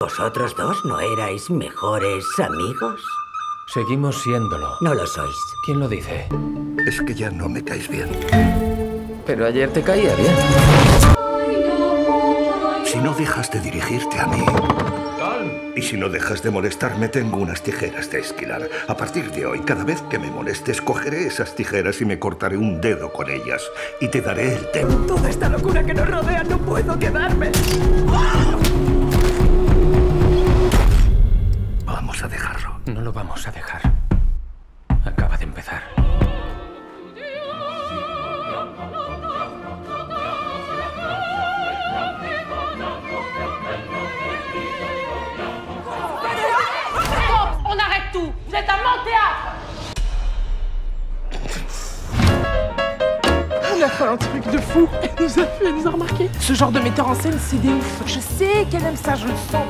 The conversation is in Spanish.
¿Vosotros dos no erais mejores amigos? Seguimos siéndolo. No lo sois. ¿Quién lo dice? Es que ya no me caes bien. Pero ayer te caía bien. Si no dejas de dirigirte a mí y si no dejas de molestarme, tengo unas tijeras de esquilar. A partir de hoy, cada vez que me molestes, cogeré esas tijeras y me cortaré un dedo con ellas. Y te daré el té. Toda esta locura que nos rodea, no puedo quedarme. Vamos a dejarlo. No lo vamos a dejar. Acaba de empezar. On arrête tout. Vous êtes un mon théâtre. On a fait un truc de fou. Elle nous a remarqué. Ce genre de metteur en scène, c'est des ouf. Je sais qu'elle aime ça, je le sens.